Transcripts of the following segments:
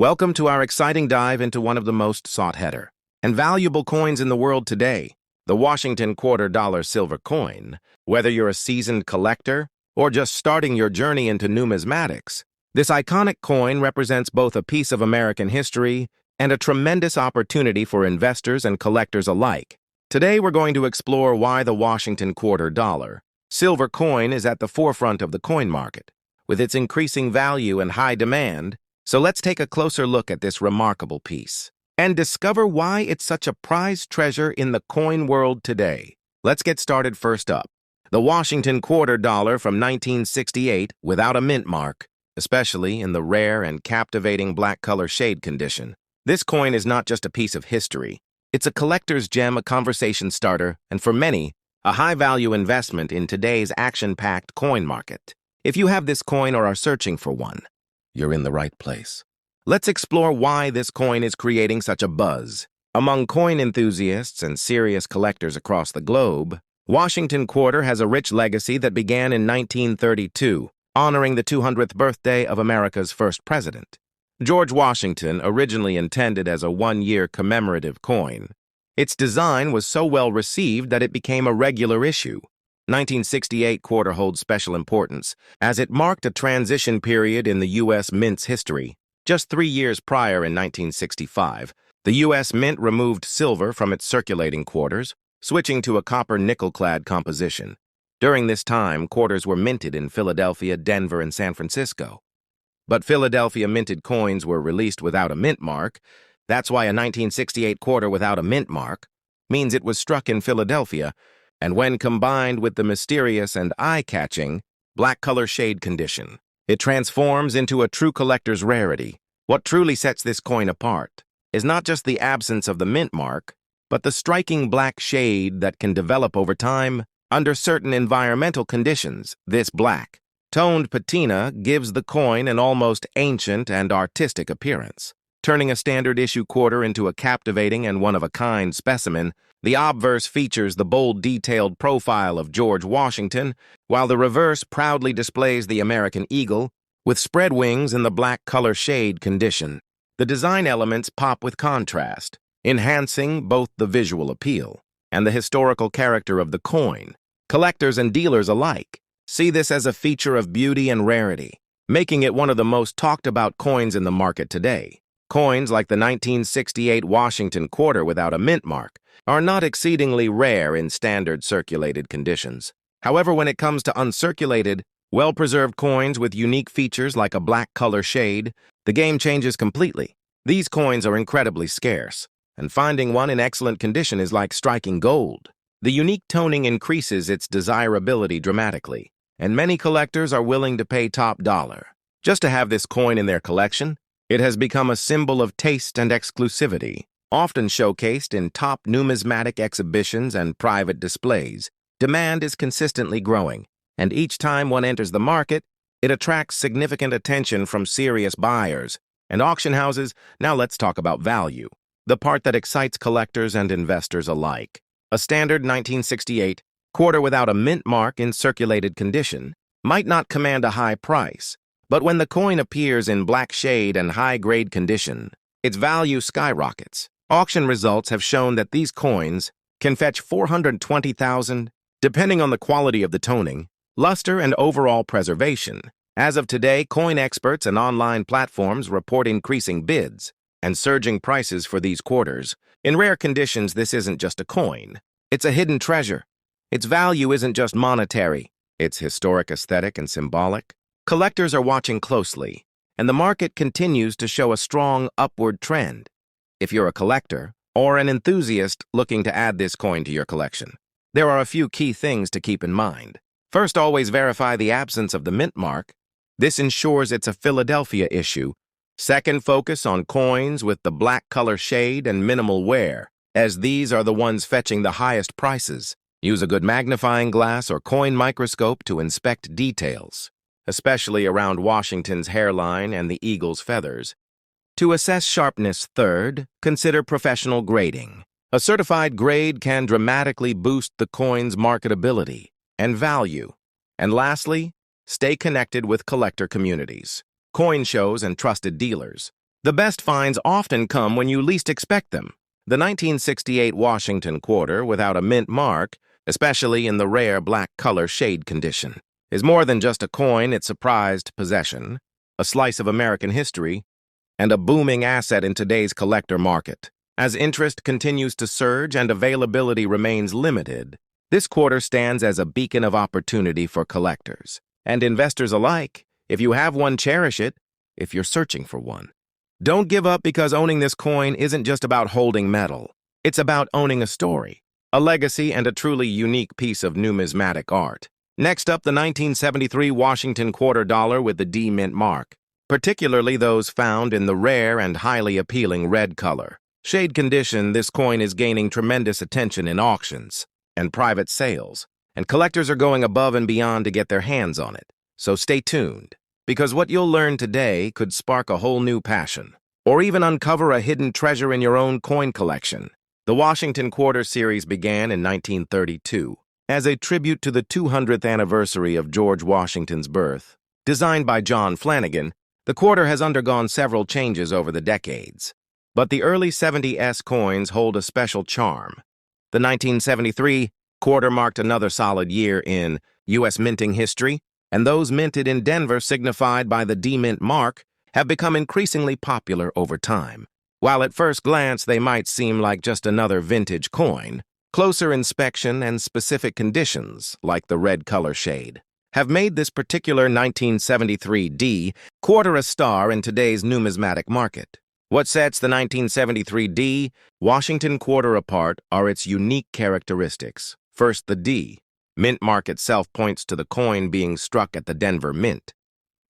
Welcome to our exciting dive into one of the most sought-after and valuable coins in the world today, the Washington $quarter silver coin. Whether you're a seasoned collector or just starting your journey into numismatics, this iconic coin represents both a piece of American history and a tremendous opportunity for investors and collectors alike. Today, we're going to explore why the Washington $quarter silver coin is at the forefront of the coin market, with its increasing value and high demand. So let's take a closer look at this remarkable piece and discover why it's such a prized treasure in the coin world today. Let's get started first up. The Washington $quarter from 1968 without a mint mark, especially in the rare and captivating black color shade condition. This coin is not just a piece of history. It's a collector's gem, a conversation starter, and for many, a high-value investment in today's action-packed coin market. If you have this coin or are searching for one, you're in the right place. Let's explore why this coin is creating such a buzz. Among coin enthusiasts and serious collectors across the globe, Washington $quarter has a rich legacy that began in 1932, honoring the 200th birthday of America's first president. George Washington, originally intended as a one-year commemorative coin, its design was so well received that it became a regular issue. 1968 $quarter holds special importance, as it marked a transition period in the U.S. Mint's history. Just 3 years prior, in 1965, the U.S. Mint removed silver from its circulating quarters, switching to a copper nickel-clad composition. During this time, quarters were minted in Philadelphia, Denver, and San Francisco. But Philadelphia minted coins were released without a mint mark. That's why a 1968 $quarter without a mint mark means it was struck in Philadelphia, and when combined with the mysterious and eye-catching black color shade condition, it transforms into a true collector's rarity. What truly sets this coin apart is not just the absence of the mint mark, but the striking black shade that can develop over time under certain environmental conditions. This black, toned patina gives the coin an almost ancient and artistic appearance, turning a standard issue quarter into a captivating and one-of-a-kind specimen. The obverse features the bold, detailed profile of George Washington, while the reverse proudly displays the American eagle, with spread wings in the black color shade condition. The design elements pop with contrast, enhancing both the visual appeal and the historical character of the coin. Collectors and dealers alike see this as a feature of beauty and rarity, making it one of the most talked-about coins in the market today. Coins like the 1968 Washington $quarter without a mint mark are not exceedingly rare in standard circulated conditions. However, when it comes to uncirculated, well-preserved coins with unique features like a black color shade, the game changes completely. These coins are incredibly scarce, and finding one in excellent condition is like striking gold. The unique toning increases its desirability dramatically, and many collectors are willing to pay top dollar just to have this coin in their collection. It has become a symbol of taste and exclusivity, often showcased in top numismatic exhibitions and private displays. Demand is consistently growing, and each time one enters the market, it attracts significant attention from serious buyers and auction houses. Now let's talk about value, the part that excites collectors and investors alike. A standard 1968 $quarter without a mint mark in circulated condition might not command a high price, but when the coin appears in black shade and high-grade condition, its value skyrockets. Auction results have shown that these coins can fetch $420,000, depending on the quality of the toning, luster, and overall preservation. As of today, coin experts and online platforms report increasing bids and surging prices for these quarters. In rare conditions, this isn't just a coin. It's a hidden treasure. Its value isn't just monetary. It's historic, aesthetic, and symbolic. Collectors are watching closely, and the market continues to show a strong upward trend. If you're a collector or an enthusiast looking to add this coin to your collection, there are a few key things to keep in mind. First, always verify the absence of the mint mark. This ensures it's a Philadelphia issue. Second, focus on coins with the black color shade and minimal wear, as these are the ones fetching the highest prices. Use a good magnifying glass or coin microscope to inspect details, especially around Washington's hairline and the eagle's feathers. To assess sharpness, third, consider professional grading. A certified grade can dramatically boost the coin's marketability and value. And lastly, stay connected with collector communities, coin shows, and trusted dealers. The best finds often come when you least expect them. The 1968 Washington quarter without a mint mark, especially in the rare black color shade condition, is more than just a coin. It's a prized possession, a slice of American history, and a booming asset in today's collector market. As interest continues to surge and availability remains limited, this quarter stands as a beacon of opportunity for collectors and investors alike. If you have one, cherish it if you're searching for one. Don't give up, because owning this coin isn't just about holding metal. It's about owning a story, a legacy, and a truly unique piece of numismatic art. Next up, the 1973 Washington quarter dollar with the D mint mark, particularly those found in the rare and highly appealing red color. Shade condition, this coin is gaining tremendous attention in auctions and private sales, and collectors are going above and beyond to get their hands on it. So stay tuned, because what you'll learn today could spark a whole new passion, or even uncover a hidden treasure in your own coin collection. The Washington Quarter series began in 1932 as a tribute to the 200th anniversary of George Washington's birth. Designed by John Flanagan, the quarter has undergone several changes over the decades, but the early 70s coins hold a special charm. The 1973 quarter marked another solid year in U.S. minting history, and those minted in Denver, signified by the D mint mark, have become increasingly popular over time. While at first glance they might seem like just another vintage coin, closer inspection and specific conditions, like the red color shade, have made this particular 1973 D quarter a star in today's numismatic market. What sets the 1973 D Washington quarter apart are its unique characteristics. First, the D mint mark itself points to the coin being struck at the Denver Mint,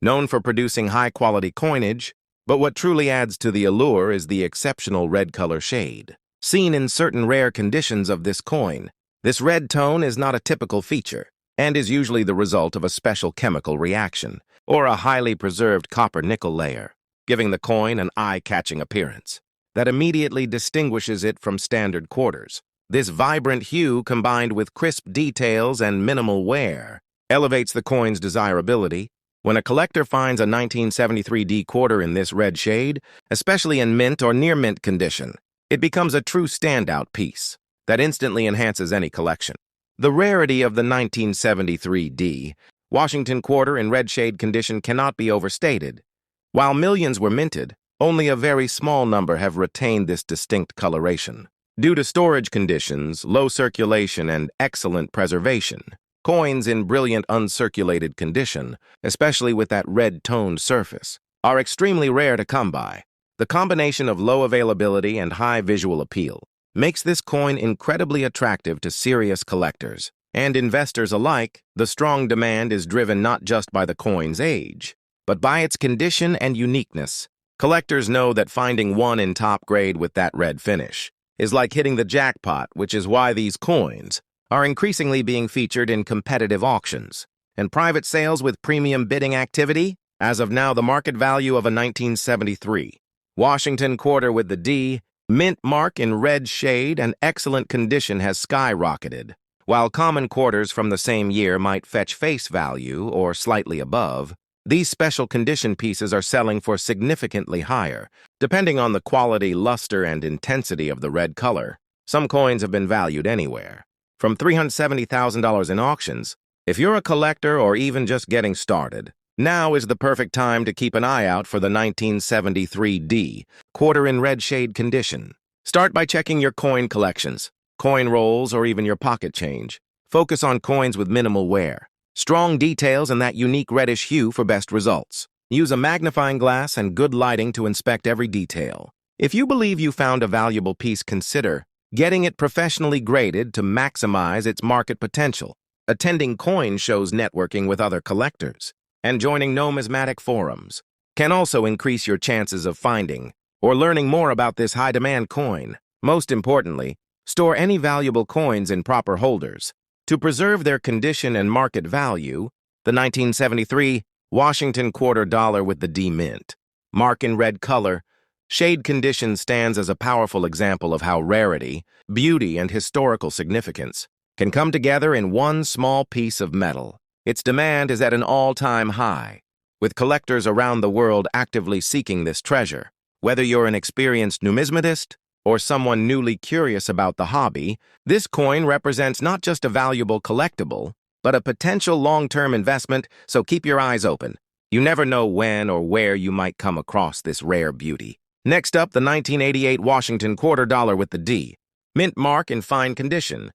known for producing high-quality coinage, but what truly adds to the allure is the exceptional red color shade. Seen in certain rare conditions of this coin, this red tone is not a typical feature and is usually the result of a special chemical reaction or a highly preserved copper-nickel layer, giving the coin an eye-catching appearance that immediately distinguishes it from standard quarters. This vibrant hue, combined with crisp details and minimal wear, elevates the coin's desirability. When a collector finds a 1973 D quarter in this red shade, especially in mint or near mint condition, it becomes a true standout piece that instantly enhances any collection. The rarity of the 1973 D Washington quarter in red shade condition cannot be overstated. While millions were minted, only a very small number have retained this distinct coloration. Due to storage conditions, low circulation, and excellent preservation, coins in brilliant uncirculated condition, especially with that red-toned surface, are extremely rare to come by. The combination of low availability and high visual appeal makes this coin incredibly attractive to serious collectors and investors alike. The strong demand is driven not just by the coin's age, but by its condition and uniqueness. Collectors know that finding one in top grade with that red finish is like hitting the jackpot, which is why these coins are increasingly being featured in competitive auctions and private sales with premium bidding activity. As of now, the market value of a 1973 Washington quarter with the D mint mark in red shade and excellent condition has skyrocketed. While common quarters from the same year might fetch face value or slightly above, these special condition pieces are selling for significantly higher, depending on the quality, luster, and intensity of the red color. Some coins have been valued anywhere from $370,000 in auctions. If you're a collector or even just getting started, now is the perfect time to keep an eye out for the 1973 D quarter in red shade condition. Start by checking your coin collections, coin rolls, or even your pocket change. Focus on coins with minimal wear, strong details, and that unique reddish hue for best results. Use a magnifying glass and good lighting to inspect every detail. If you believe you found a valuable piece, consider getting it professionally graded to maximize its market potential. Attending coin shows, networking with other collectors, and joining numismatic forums can also increase your chances of finding or learning more about this high-demand coin. Most importantly, store any valuable coins in proper holders to preserve their condition and market value. The 1973 Washington quarter dollar with the D mint mark in red color shade condition stands as a powerful example of how rarity, beauty, and historical significance can come together in one small piece of metal. Its demand is at an all-time high, with collectors around the world actively seeking this treasure. Whether you're an experienced numismatist or someone newly curious about the hobby, this coin represents not just a valuable collectible, but a potential long-term investment, so keep your eyes open. You never know when or where you might come across this rare beauty. Next up, the 1988 Washington quarter dollar with the D. Mint mark in fine condition.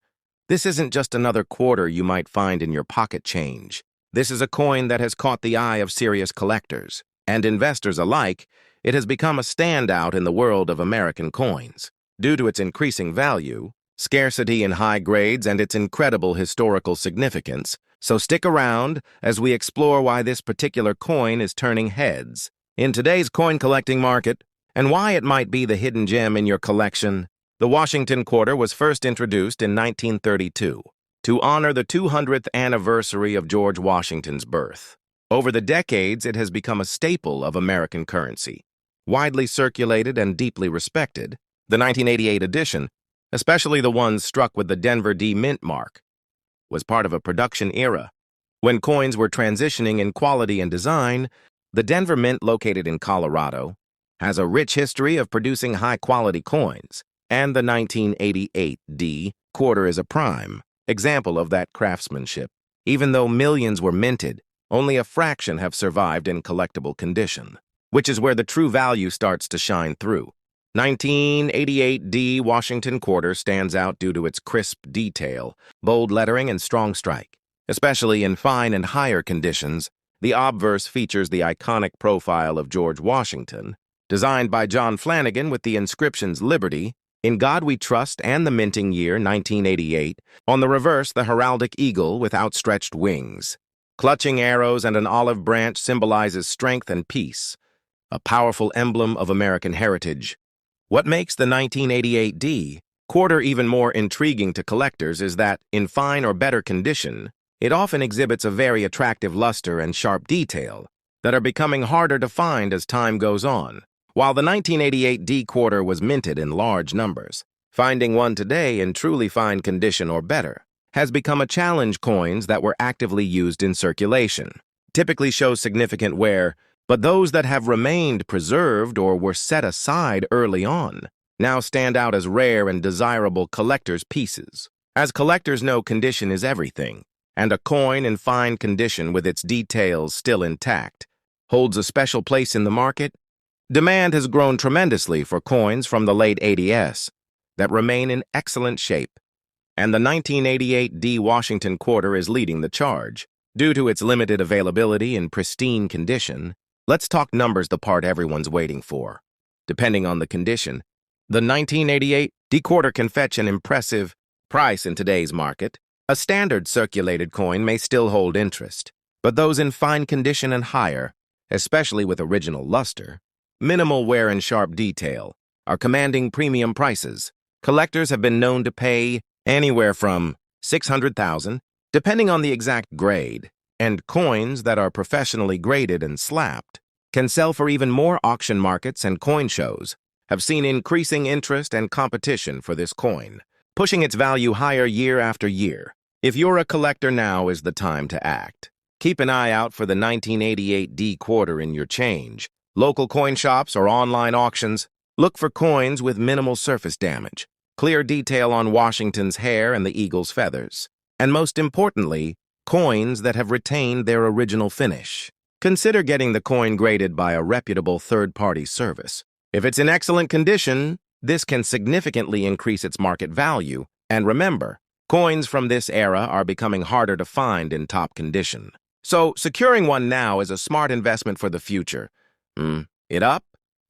This isn't just another quarter you might find in your pocket change. This is a coin that has caught the eye of serious collectors and investors alike. It has become a standout in the world of American coins due to its increasing value, scarcity in high grades, and its incredible historical significance. So stick around as we explore why this particular coin is turning heads in today's coin collecting market and why it might be the hidden gem in your collection. The Washington quarter was first introduced in 1932 to honor the 200th anniversary of George Washington's birth. Over the decades, it has become a staple of American currency, widely circulated and deeply respected. The 1988 edition, especially the ones struck with the Denver D Mint mark, was part of a production era. When coins were transitioning in quality and design, the Denver Mint, located in Colorado, has a rich history of producing high-quality coins, and the 1988 D quarter is a prime example of that craftsmanship. Even though millions were minted, only a fraction have survived in collectible condition, which is where the true value starts to shine through. 1988 D Washington quarter stands out due to its crisp detail, bold lettering, and strong strike. Especially in fine and higher conditions, the obverse features the iconic profile of George Washington, designed by John Flanagan with the inscriptions Liberty, In God We Trust, and the minting year 1988. On the reverse, the heraldic eagle with outstretched wings. Clutching arrows and an olive branch symbolizes strength and peace, a powerful emblem of American heritage. What makes the 1988 D quarter even more intriguing to collectors is that, in fine or better condition, it often exhibits a very attractive luster and sharp detail that are becoming harder to find as time goes on. While the 1988 D quarter was minted in large numbers, finding one today in truly fine condition or better has become a challenge. Coins that were actively used in circulation typically show significant wear, but those that have remained preserved or were set aside early on now stand out as rare and desirable collector's pieces. As collectors know, condition is everything, and a coin in fine condition with its details still intact holds a special place in the market. Demand has grown tremendously for coins from the late 80s that remain in excellent shape, and the 1988 D Washington quarter is leading the charge. Due to its limited availability in pristine condition, let's talk numbers, the part everyone's waiting for. Depending on the condition, the 1988 D quarter can fetch an impressive price in today's market. A standard circulated coin may still hold interest, but those in fine condition and higher, especially with original luster, minimal wear, and sharp detail, are commanding premium prices. Collectors have been known to pay anywhere from $600,000, depending on the exact grade, and coins that are professionally graded and slapped can sell for even more. Auction markets and coin shows have seen increasing interest and competition for this coin, pushing its value higher year after year. If you're a collector, now is the time to act. Keep an eye out for the 1988 D quarter in your change. Local coin shops or online auctions, look for coins with minimal surface damage, clear detail on Washington's hair and the eagle's feathers, and most importantly, coins that have retained their original finish. Consider getting the coin graded by a reputable third-party service. If it's in excellent condition, this can significantly increase its market value. And remember, coins from this era are becoming harder to find in top condition. So securing one now is a smart investment for the future. It up?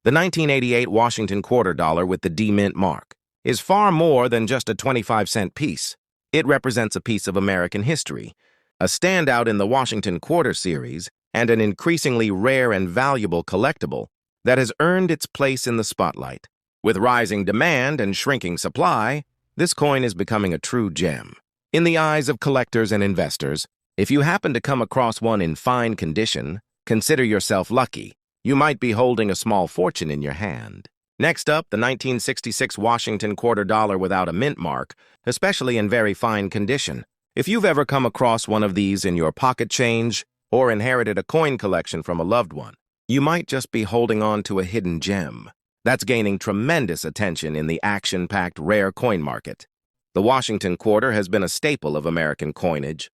The 1988 Washington quarter dollar with the D Mint mark is far more than just a 25-cent piece. It represents a piece of American history, a standout in the Washington quarter series, and an increasingly rare and valuable collectible that has earned its place in the spotlight. With rising demand and shrinking supply, this coin is becoming a true gem. In the eyes of collectors and investors, if you happen to come across one in fine condition, consider yourself lucky. You might be holding a small fortune in your hand. Next up, the 1966 Washington quarter dollar without a mint mark, especially in very fine condition. If you've ever come across one of these in your pocket change or inherited a coin collection from a loved one, you might just be holding on to a hidden gem. That's gaining tremendous attention in the action-packed rare coin market. The Washington Quarter has been a staple of American coinage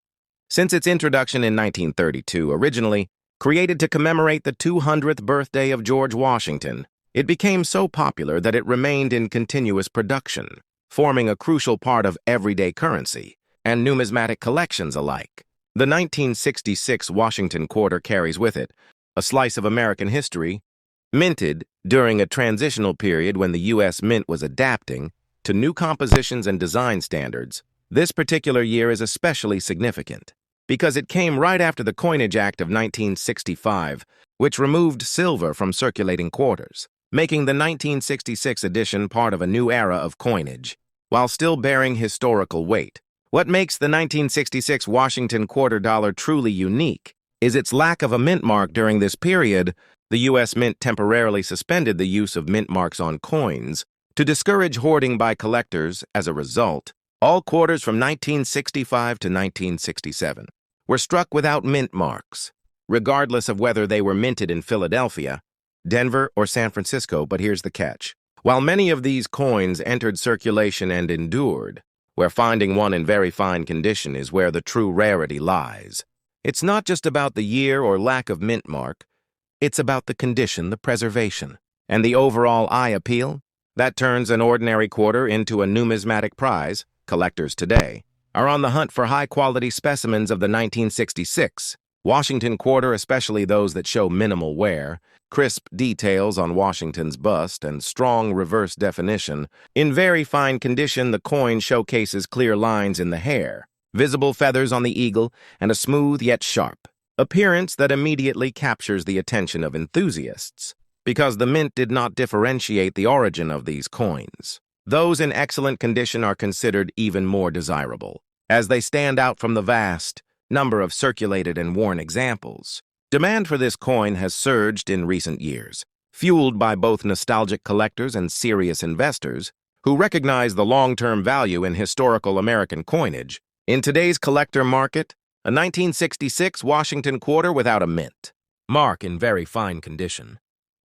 since its introduction in 1932, originally created to commemorate the 200th birthday of George Washington. It became so popular that it remained in continuous production, forming a crucial part of everyday currency and numismatic collections alike. The 1966 Washington Quarter carries with it a slice of American history, minted during a transitional period when the U.S. Mint was adapting to new compositions and design standards. This particular year is especially significant because it came right after the Coinage Act of 1965, which removed silver from circulating quarters, making the 1966 edition part of a new era of coinage, while still bearing historical weight. What makes the 1966 Washington Quarter dollar truly unique is its lack of a mint mark during this period. The U.S. Mint temporarily suspended the use of mint marks on coins to discourage hoarding by collectors. As a result, all quarters from 1965 to 1967 were struck without mint marks, regardless of whether they were minted in Philadelphia, Denver, or San Francisco. But here's the catch. While many of these coins entered circulation and endured, where finding one in very fine condition is where the true rarity lies. It's not just about the year or lack of mint mark. It's about the condition, the preservation, and the overall eye appeal that turns an ordinary quarter into a numismatic prize. Collectors today are on the hunt for high-quality specimens of the 1966 Washington Quarter, especially those that show minimal wear, crisp details on Washington's bust, and strong reverse definition. In very fine condition, the coin showcases clear lines in the hair, visible feathers on the eagle, and a smooth yet sharp appearance that immediately captures the attention of enthusiasts, because the mint did not differentiate the origin of these coins. Those in excellent condition are considered even more desirable, as they stand out from the vast number of circulated and worn examples. Demand for this coin has surged in recent years, fueled by both nostalgic collectors and serious investors who recognize the long-term value in historical American coinage. In today's collector market, a 1966 Washington Quarter without a mint mark in very fine condition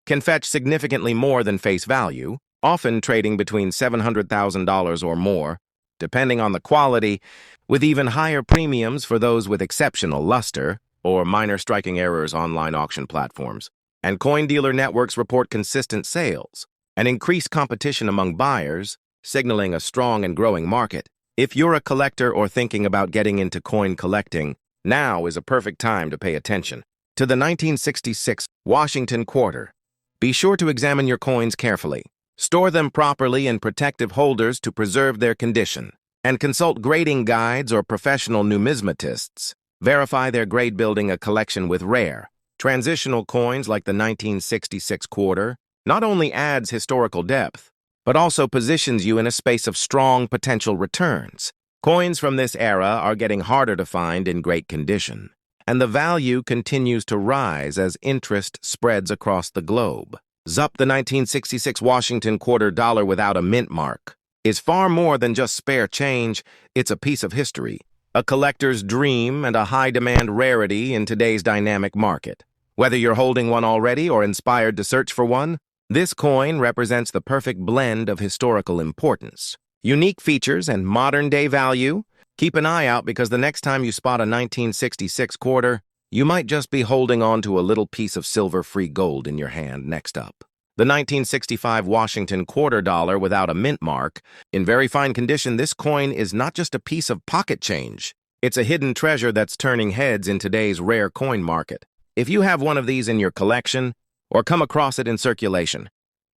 can fetch significantly more than face value, often trading between $700,000 or more, depending on the quality, with even higher premiums for those with exceptional luster or minor striking errors. Online auction platforms and coin dealer networks report consistent sales and increased competition among buyers, signaling a strong and growing market. If you're a collector or thinking about getting into coin collecting, now is a perfect time to pay attention to the 1966 Washington Quarter. Be sure to examine your coins carefully, store them properly in protective holders to preserve their condition, and consult grading guides or professional numismatists. Verify their grade. Building a collection with rare, transitional coins like the 1966 Quarter not only adds historical depth, but also positions you in a space of strong potential returns. Coins from this era are getting harder to find in great condition, and the value continues to rise as interest spreads across the globe. The 1966 Washington Quarter dollar without a mint mark is far more than just spare change. It's a piece of history, a collector's dream, and a high-demand rarity in today's dynamic market. Whether you're holding one already or inspired to search for one, this coin represents the perfect blend of historical importance, unique features, and modern-day value. Keep an eye out, because the next time you spot a 1966 quarter, you might just be holding on to a little piece of silver-free gold in your hand. Next up, the 1965 Washington Quarter dollar without a mint mark. In very fine condition, this coin is not just a piece of pocket change. It's a hidden treasure that's turning heads in today's rare coin market. If you have one of these in your collection, or come across it in circulation,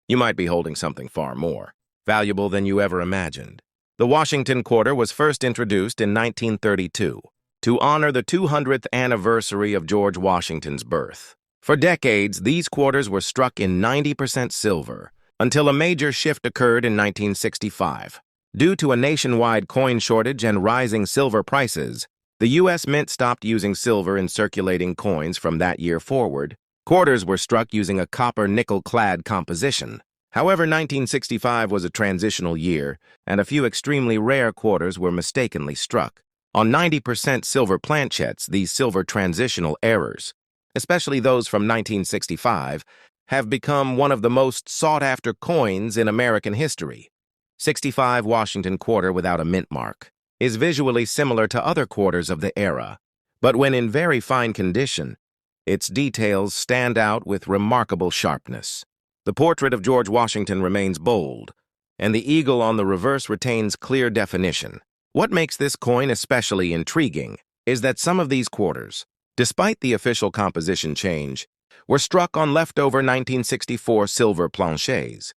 you might be holding something far more valuable than you ever imagined. The Washington Quarter was first introduced in 1932 to honor the 200th anniversary of George Washington's birth. For decades, these quarters were struck in 90% silver, until a major shift occurred in 1965. Due to a nationwide coin shortage and rising silver prices, the U.S. Mint stopped using silver in circulating coins. From that year forward, quarters were struck using a copper-nickel-clad composition. However, 1965 was a transitional year, and a few extremely rare quarters were mistakenly struck on 90% silver planchettes. These silver transitional errors, especially those from 1965, have become one of the most sought-after coins in American history. 65 Washington quarter without a mint mark is visually similar to other quarters of the era, but when in very fine condition, its details stand out with remarkable sharpness. The portrait of George Washington remains bold, and the eagle on the reverse retains clear definition. What makes this coin especially intriguing is that some of these quarters, despite the official composition change, were struck on leftover 1964 silver planchets.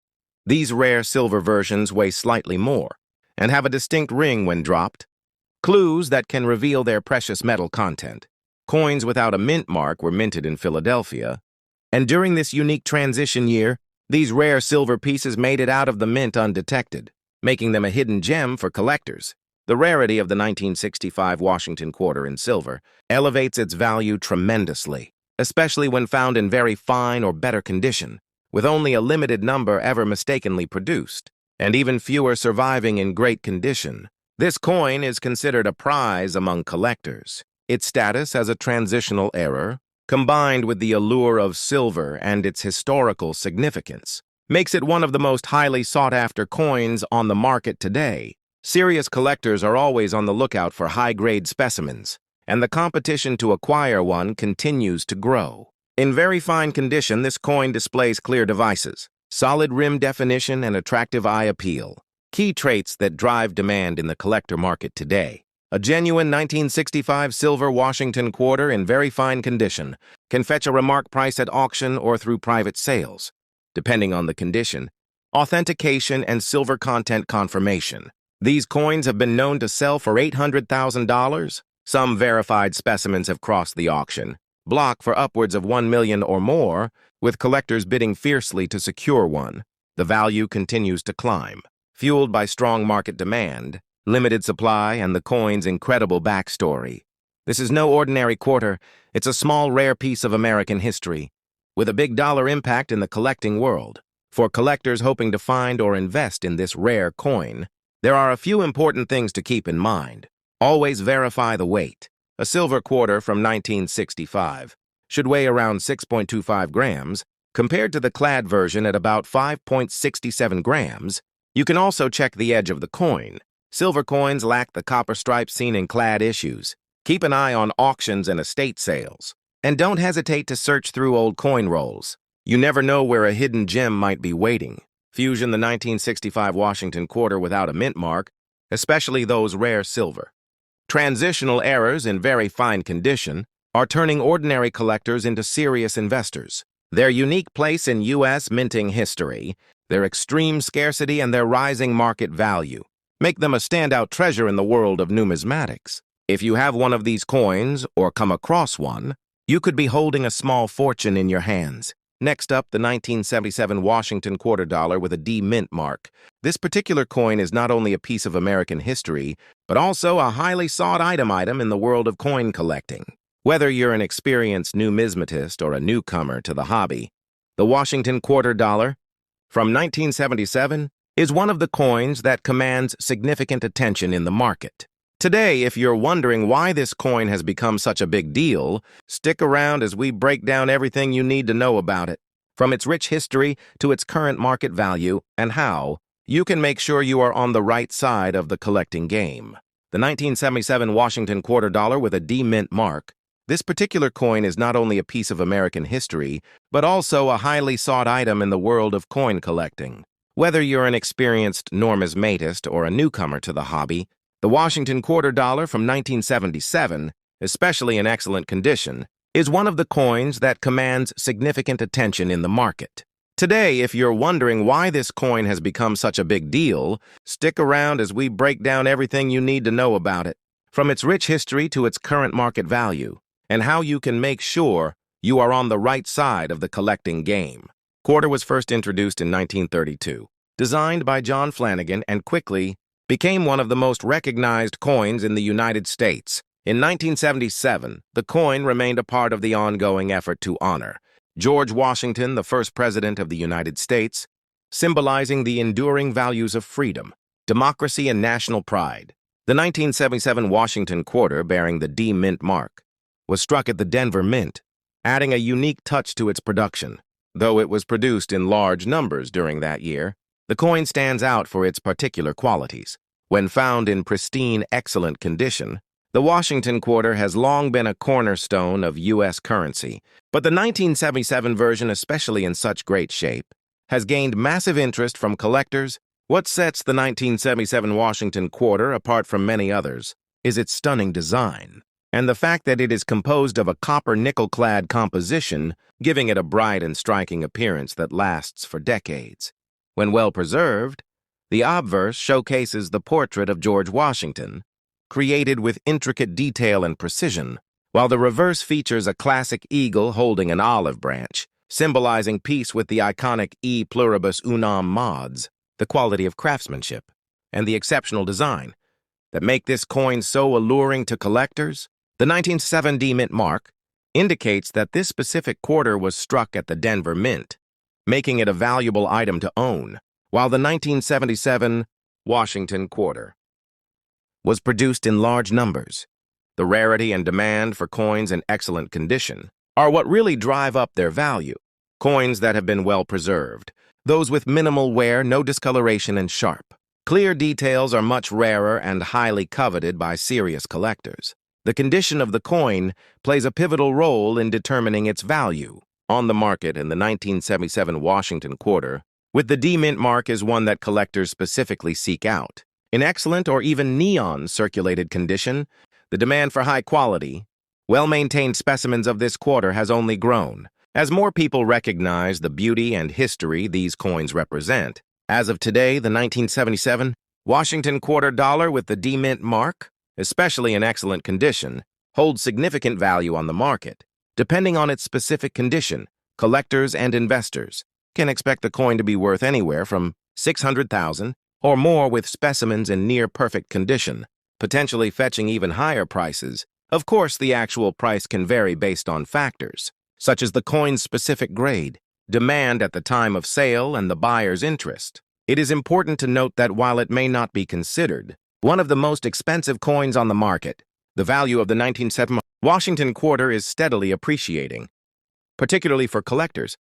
These rare silver versions weigh slightly more and have a distinct ring when dropped, clues that can reveal their precious metal content. Coins without a mint mark were minted in Philadelphia, and during this unique transition year, these rare silver pieces made it out of the mint undetected, making them a hidden gem for collectors. The rarity of the 1965 Washington quarter in silver elevates its value tremendously, especially when found in very fine or better condition, with only a limited number ever mistakenly produced, and even fewer surviving in great condition. This coin is considered a prize among collectors. Its status as a transitional error, combined with the allure of silver and its historical significance, makes it one of the most highly sought-after coins on the market today. Serious collectors are always on the lookout for high-grade specimens, and the competition to acquire one continues to grow. In very fine condition, this coin displays clear devices, solid rim definition, and attractive eye appeal, key traits that drive demand in the collector market today. A genuine 1965 silver Washington quarter in very fine condition can fetch a remark price at auction or through private sales, depending on the condition, authentication, and silver content confirmation. These coins have been known to sell for $800,000. Some verified specimens have crossed the auction block for upwards of $1 million or more, with collectors bidding fiercely to secure one. The value continues to climb, fueled by strong market demand, limited supply, and the coin's incredible backstory. This is no ordinary quarter. It's a small, rare piece of American history, with a big dollar impact in the collecting world. For collectors hoping to find or invest in this rare coin, there are a few important things to keep in mind. Always verify the weight. A silver quarter from 1965 should weigh around 6.25 grams, compared to the clad version at about 5.67 grams. You can also check the edge of the coin. Silver coins lack the copper stripes seen in clad issues. Keep an eye on auctions and estate sales. And don't hesitate to search through old coin rolls. You never know where a hidden gem might be waiting. Fusion the 1965 Washington quarter without a mint mark, especially those rare silver. Transitional errors in very fine condition are turning ordinary collectors into serious investors. Their unique place in U.S. minting history, their extreme scarcity, and their rising market value make them a standout treasure in the world of numismatics. If you have one of these coins or come across one, you could be holding a small fortune in your hands. Next up, the 1977 Washington quarter dollar with a D mint mark. This particular coin is not only a piece of American history, but also a highly sought item in the world of coin collecting. Whether you're an experienced numismatist or a newcomer to the hobby, the Washington quarter dollar from 1977 is one of the coins that commands significant attention in the market. Today, if you're wondering why this coin has become such a big deal, stick around as we break down everything you need to know about it, from its rich history to its current market value, and how you can make sure you are on the right side of the collecting game. The 1977 Washington quarter dollar with a D mint mark. This particular coin is not only a piece of American history, but also a highly sought item in the world of coin collecting. Whether you're an experienced numismatist or a newcomer to the hobby, the Washington quarter dollar from 1977, especially in excellent condition, is one of the coins that commands significant attention in the market. Today, if you're wondering why this coin has become such a big deal, stick around as we break down everything you need to know about it, from its rich history to its current market value, and how you can make sure you are on the right side of the collecting game. Quarter was first introduced in 1932, designed by John Flanagan, and quickly became one of the most recognized coins in the United States. In 1977, the coin remained a part of the ongoing effort to honor George Washington, the first president of the United States, symbolizing the enduring values of freedom, democracy, and national pride. The 1977 Washington quarter, bearing the D mint mark, was struck at the Denver Mint, adding a unique touch to its production. Though it was produced in large numbers during that year, the coin stands out for its particular qualities. When found in pristine, excellent condition, the Washington quarter has long been a cornerstone of U.S. currency, but the 1977 version, especially in such great shape, has gained massive interest from collectors. What sets the 1977 Washington quarter apart from many others is its stunning design, and the fact that it is composed of a copper nickel-clad composition, giving it a bright and striking appearance that lasts for decades. When well preserved, the obverse showcases the portrait of George Washington, created with intricate detail and precision, while the reverse features a classic eagle holding an olive branch, symbolizing peace with the iconic E pluribus unum mods, the quality of craftsmanship, and the exceptional design that make this coin so alluring to collectors. The 1970 mint mark indicates that this specific quarter was struck at the Denver Mint, making it a valuable item to own, while the 1977 Washington quarter was produced in large numbers. The rarity and demand for coins in excellent condition are what really drive up their value. Coins that have been well preserved, those with minimal wear, no discoloration, and sharp, clear details are much rarer and highly coveted by serious collectors. The condition of the coin plays a pivotal role in determining its value. On the market in the 1977 Washington quarter, with the D mint mark is one that collectors specifically seek out. In excellent or even neon circulated condition, the demand for high-quality, well-maintained specimens of this quarter has only grown, as more people recognize the beauty and history these coins represent. As of today, the 1977 Washington quarter dollar with the D mint mark, especially in excellent condition, holds significant value on the market. Depending on its specific condition, collectors and investors can expect the coin to be worth anywhere from $600,000 or more, with specimens in near-perfect condition, potentially fetching even higher prices. Of course, the actual price can vary based on factors, such as the coin's specific grade, demand at the time of sale, and the buyer's interest. It is important to note that while it may not be considered one of the most expensive coins on the market, the value of the 1970 Washington quarter is steadily appreciating, particularly for collectors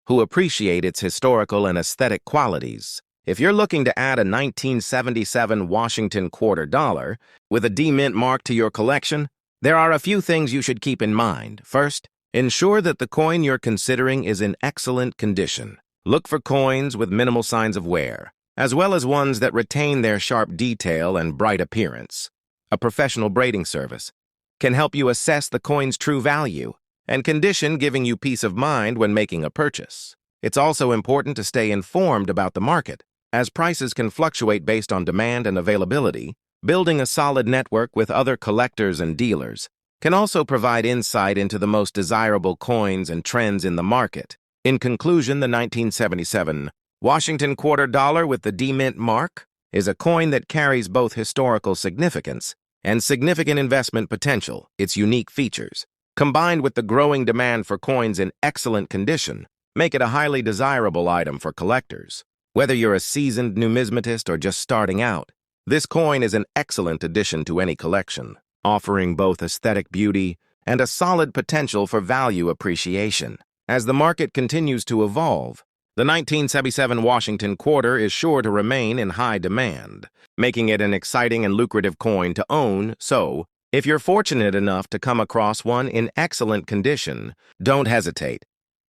who appreciate its historical and aesthetic qualities. If you're looking to add a 1977 Washington quarter dollar with a D mint mark to your collection, there are a few things you should keep in mind. First, ensure that the coin you're considering is in excellent condition. Look for coins with minimal signs of wear, as well as ones that retain their sharp detail and bright appearance. A professional braiding service can help you assess the coin's true value and condition, giving you peace of mind when making a purchase. It's also important to stay informed about the market, as prices can fluctuate based on demand and availability. Building a solid network with other collectors and dealers can also provide insight into the most desirable coins and trends in the market. In conclusion, the 1977 Washington quarter dollar with the D mint mark is a coin that carries both historical significance and significant investment potential. Its unique features, combined with the growing demand for coins in excellent condition, make it a highly desirable item for collectors. Whether you're a seasoned numismatist or just starting out, this coin is an excellent addition to any collection, offering both aesthetic beauty and a solid potential for value appreciation. As the market continues to evolve, the 1977 Washington quarter is sure to remain in high demand, making it an exciting and lucrative coin to own. So, if you're fortunate enough to come across one in excellent condition, don't hesitate.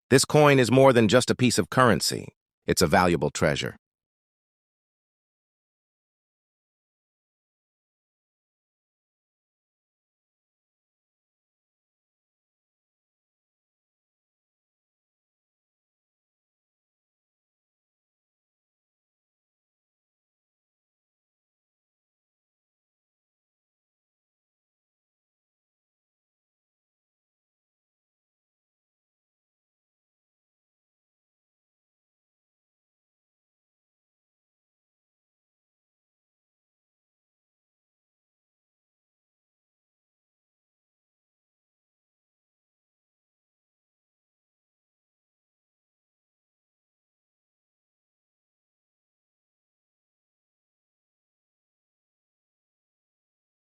This coin is more than just a piece of currency. It's a valuable treasure.